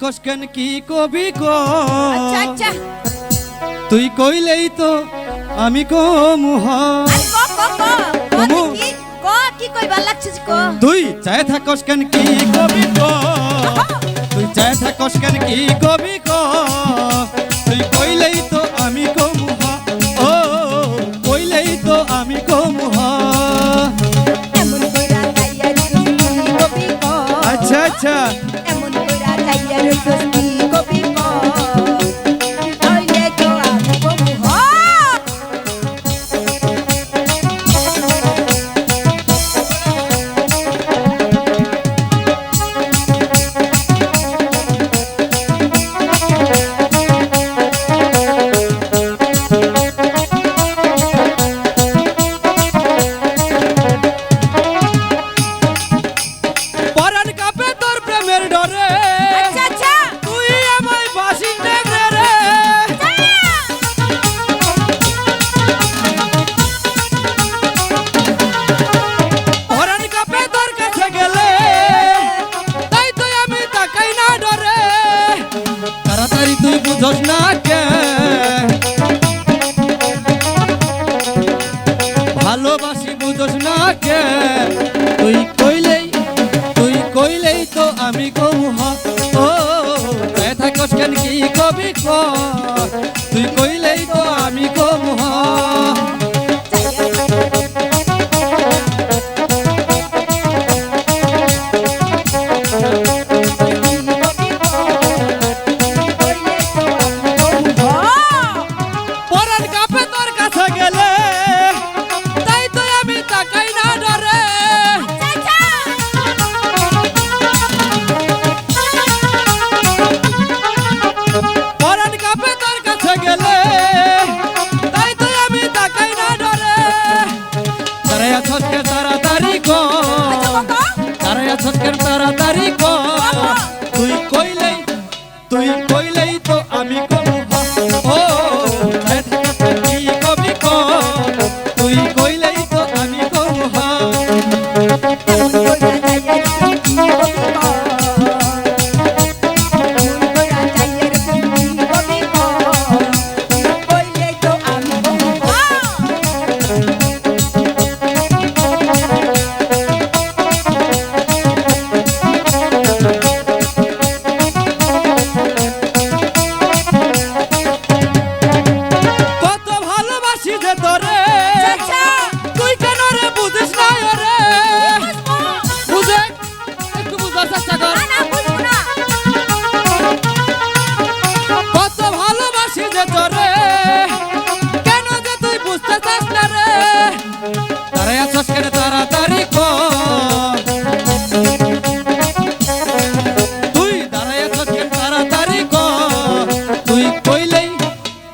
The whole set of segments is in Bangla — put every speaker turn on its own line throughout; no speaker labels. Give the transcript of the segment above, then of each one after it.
থাকস কেন কি কবি কো
আচ্ছা আচ্ছা
তুই কইলেই তো আমি কমু কমু
কি কইবার লাগছে কো
তুই চায় থাকস কেন কি কবি কো তুই চায় থাকস কেন কি কবি কো তুই কইলেই তো আমি কমু ও কইলেই তো আমি কমু
এমন কইরা গাইয়া কি কবি কো
আচ্ছা আচ্ছা
এমন কইরা গাইয়া কি কবি কো কইলে তো আমি কমু
তুই বুঝস না কে ভালোবাসি বুঝস না কে তুই কইলেই তো আমি কমু ও চায় থাকস কেন কি কবি ক তুই কইলেই তো আমি কমু তাড়াতাড়ি তুই কইলেই তো আমি কমু ও কি কবি ক তুই কইলেই তো আমি কমু তাড়াতাড়ি তুই দাঁড়ায় আছিস কেন তাড়াতাড়ি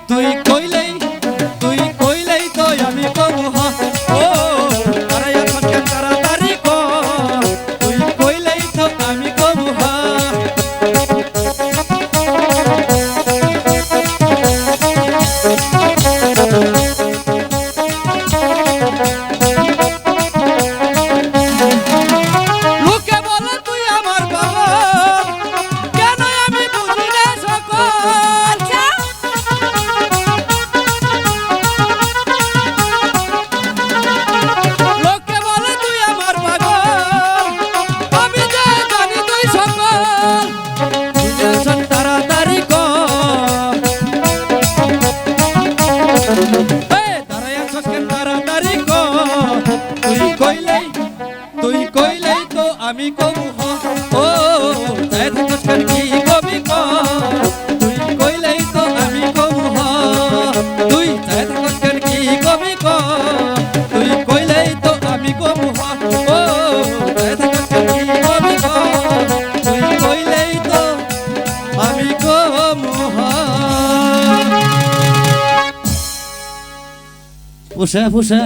তুই কইলেই তো আমি কমু ও দাঁড়ায় আছিস কেন তাড়াতাড়ি তুই কইলেই তো আমি কমু তুই কইলেই তো আমি কমু ও চায় থাকস কেন কি কবি ক তুই কইলেই তো আমি কমু তুই চায় থাকস কেন কি কবি ক তুই কইলেই তো আমি কমু ও চায় থাকস কেন কি কবি ক তুই কইলেই তো আমি কমু পুষা